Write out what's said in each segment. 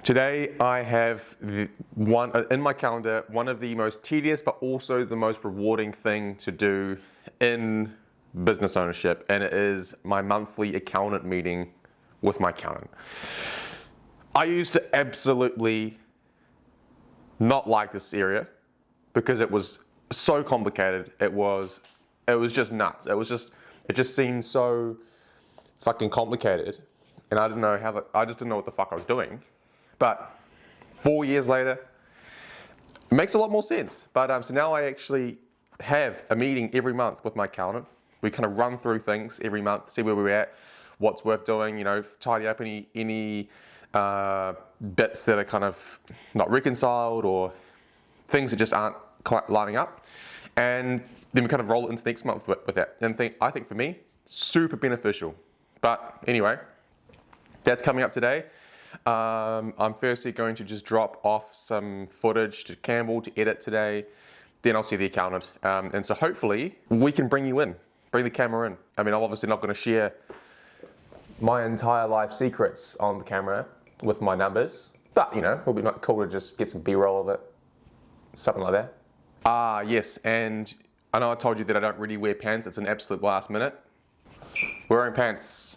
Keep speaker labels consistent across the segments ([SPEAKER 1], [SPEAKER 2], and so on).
[SPEAKER 1] Today I have in my calendar one of the most tedious but also the most rewarding thing to do in business ownership, and it is my monthly accountant meeting with my accountant. I used to absolutely not like this area because it was so complicated. It was just nuts. It just seemed so fucking complicated, and I just didn't know what the fuck I was doing. But 4 years later, it makes a lot more sense. But so now I actually have a meeting every month with my accountant. We kind of run through things every month, see where we're at, what's worth doing, tidy up any bits that are kind of not reconciled or things that just aren't quite lining up. And then we kind of roll it into next month with that. And I think for me, super beneficial. But anyway, that's coming up today. I'm firstly going to just drop off some footage to Campbell to edit today. Then I'll see the accountant. And so hopefully we can bring the camera in. I mean, I'm obviously not going to share my entire life secrets on the camera with my numbers, but it'll be not cool to just get some B-roll of it, something like that. Yes, and I know I told you that I don't really wear pants. It's an absolute last minute. Wearing pants.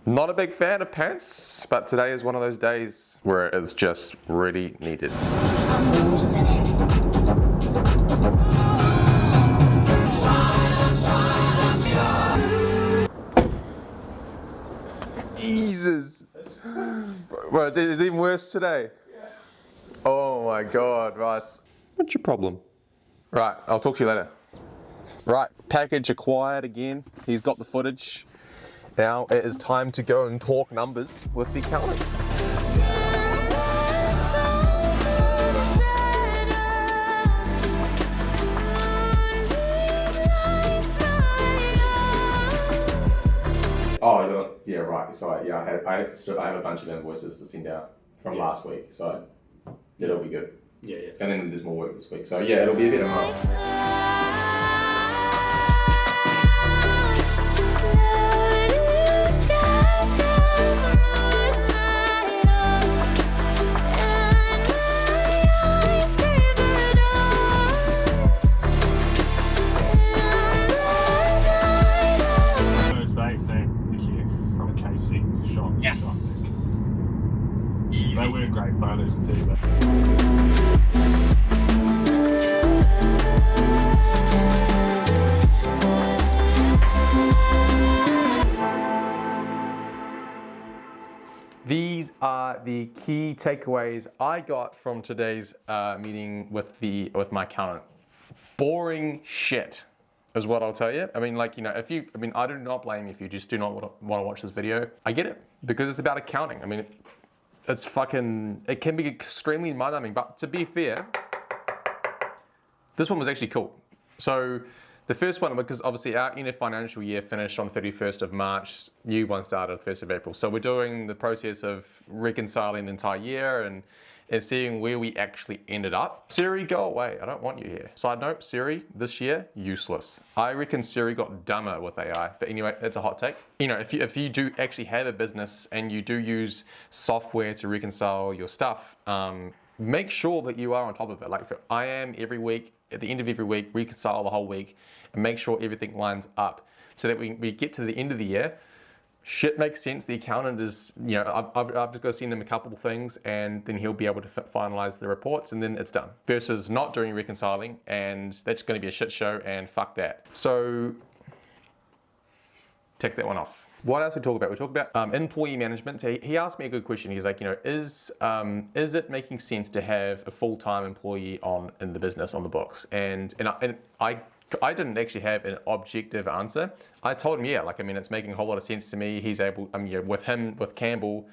[SPEAKER 1] Not a big fan of pants, but today is one of those days where it's just really needed. Jesus. Well, it's even worse today. Yeah. Oh my God, Rice. What's your problem? Right, I'll talk to you later. Right, package acquired again. He's got the footage. Now it is time to go and talk numbers with the accountant. Oh, yeah, right. Sorry, yeah, I have a bunch of invoices to send out from last week, so it'll be good.
[SPEAKER 2] Yeah.
[SPEAKER 1] And then there's more work this week, so yeah, it'll be a bit of month.
[SPEAKER 2] Yes! Easy. They were great photos too. But...
[SPEAKER 1] These are the key takeaways I got from today's meeting with my accountant. Boring shit is what I'll tell you. I mean, I do not blame you if you just do not want to watch this video. I get it, because it's about accounting. I mean, it can be extremely mind-numbing, but to be fair, this one was actually cool. So the first one, because obviously our end of financial year finished on 31st of March, new one started 1st of April. So we're doing the process of reconciling the entire year and seeing where we actually ended up. Siri, go away. I don't want you here. Side note, Siri, this year, useless. I reckon Siri got dumber with AI. But anyway, it's a hot take. If you do actually have a business and you do use software to reconcile your stuff, make sure that you are on top of it. Like I am every week, at the end of every week, reconcile the whole week and make sure everything lines up so that we get to the end of the year. Shit makes sense. The accountant is, I've just got to send him a couple of things and then he'll be able to finalize the reports and then it's done. Versus not doing reconciling and that's going to be a shit show and fuck that. So, take that one off. What else we talk about? We talk about employee management. So he asked me a good question. He's like, is it making sense to have a full-time employee in the business on the books? And I didn't actually have an objective answer. I told him, it's making a whole lot of sense to me. He's able, with Campbell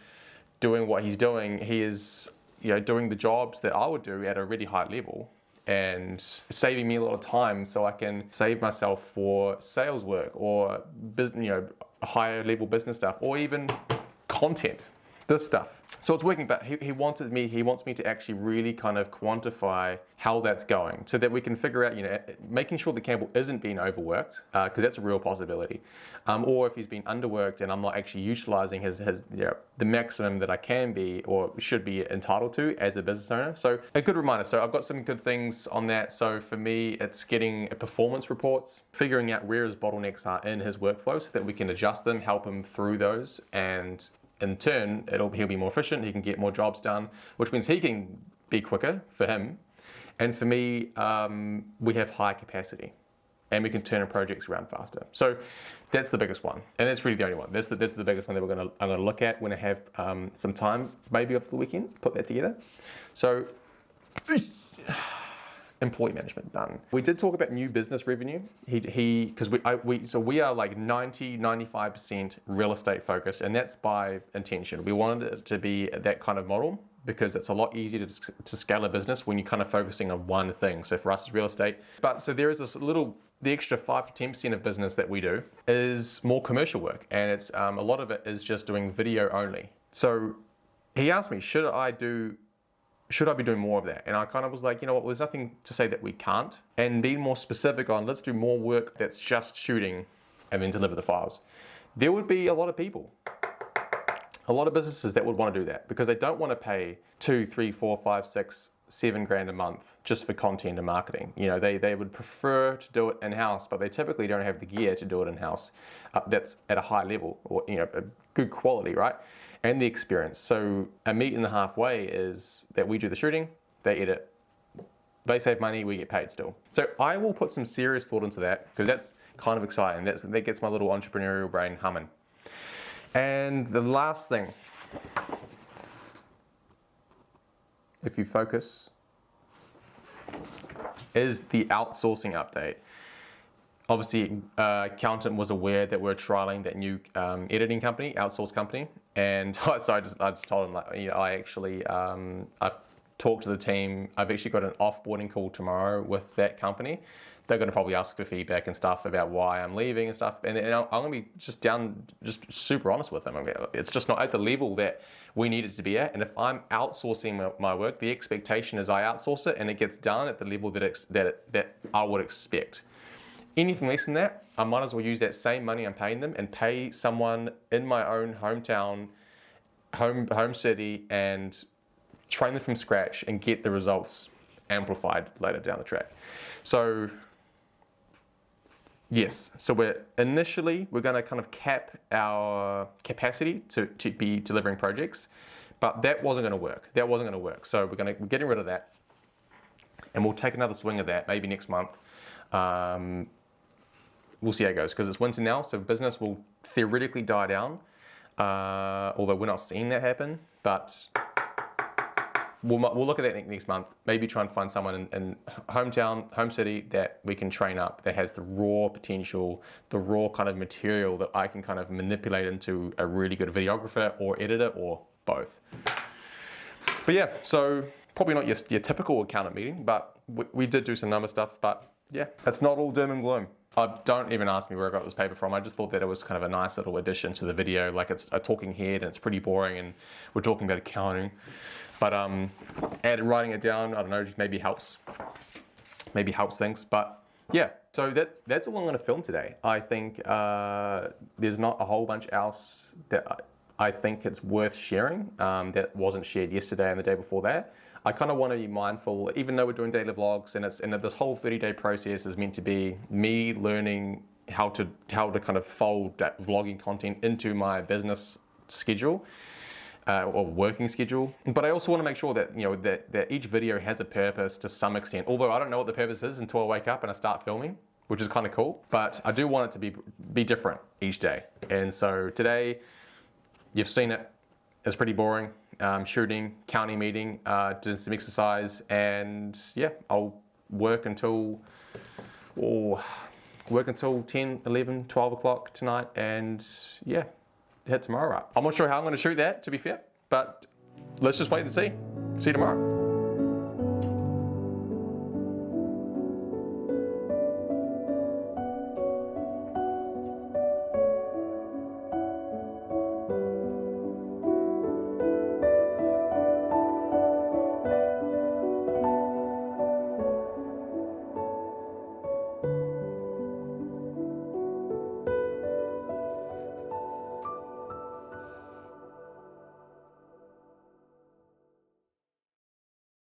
[SPEAKER 1] doing what he's doing, he is, doing the jobs that I would do at a really high level and saving me a lot of time so I can save myself for sales work or business, higher level business stuff or even content. this stuff. So it's working, but he wants me to actually really kind of quantify how that's going so that we can figure out, making sure that Campbell isn't being overworked, because that's a real possibility. Or if he's been underworked and I'm not actually utilizing the maximum that I can be or should be entitled to as a business owner. So a good reminder. So I've got some good things on that. So for me, it's getting performance reports, figuring out where his bottlenecks are in his workflow so that we can adjust them, help him through those, and in turn, he'll be more efficient, he can get more jobs done, which means he can be quicker for him. And for me, we have high capacity and we can turn projects around faster. So that's the biggest one. And that's really the only one. That's the biggest one that I'm gonna look at when I have some time, maybe over the weekend, put that together. So, employee management done. We did talk about new business revenue. Because we are like 95% real estate focused, and that's by intention. We wanted it to be that kind of model because it's a lot easier to scale a business when you're kind of focusing on one thing. So for us, it's real estate. But so there is the extra 5 to 10% of business that we do is more commercial work, and it's a lot of it is just doing video only. So he asked me, should I be doing more of that? And I kind of was like, there's nothing to say that we can't. And being more specific on, let's do more work that's just shooting and then deliver the files. There would be a lot of people, a lot of businesses that would want to do that because they don't want to pay 2, 3, 4, 5, 6, 7 grand a month just for content and marketing. They would prefer to do it in-house, but they typically don't have the gear to do it in-house. That's at a high level or, a good quality, right? And the experience. So a meet in the halfway is that we do the shooting, they edit, they save money, we get paid still. So I will put some serious thought into that because that's kind of exciting. That gets my little entrepreneurial brain humming. And the last thing, if you focus, is the outsourcing update. Obviously, accountant was aware that we're trialing that new editing company, outsource company, and so I just told him I talked to the team. I've actually got an offboarding call tomorrow with that company. They're going to probably ask for feedback and stuff about why I'm leaving and stuff, and I'm going to be just super honest with them. It's just not at the level that we need it to be at, and if I'm outsourcing my work, the expectation is I outsource it and it gets done at the level that I would expect. Anything less than that, I might as well use that same money I'm paying them and pay someone in my own hometown, home city, and train them from scratch and get the results amplified later down the track. So yes, so we're going to kind of cap our capacity to be delivering projects, but that wasn't going to work. So we're getting rid of that, and we'll take another swing of that maybe next month. We'll see how it goes because it's winter now, so business will theoretically die down, although we're not seeing that happen. But we'll look at that next month. Maybe try and find someone in hometown, home city that we can train up that has the raw potential, the raw kind of material that I can kind of manipulate into a really good videographer or editor or both. But yeah, so probably not your typical accountant meeting, but we did do some number stuff. But yeah, it's not all doom and gloom. Don't even ask me where I got this paper from. I just thought that it was kind of a nice little addition to the video. Like it's a talking head and it's pretty boring and we're talking about accounting. But writing it down, I don't know, just maybe helps things. But yeah, so that's all I'm going to film today. I think there's not a whole bunch else that I think it's worth sharing that wasn't shared yesterday and the day before that. I kind of want to be mindful, even though we're doing daily vlogs, and this whole 30-day process is meant to be me learning how to kind of fold that vlogging content into my business schedule or working schedule. But I also want to make sure that that each video has a purpose to some extent. Although I don't know what the purpose is until I wake up and I start filming, which is kind of cool. But I do want it to be different each day. And so today, you've seen it. It's pretty boring. Shooting, county meeting, doing some exercise, and yeah, I'll work until 10, 11, 12 o'clock tonight, and yeah, hit tomorrow up. I'm not sure how I'm going to shoot that, to be fair, but let's just wait and see. See you tomorrow.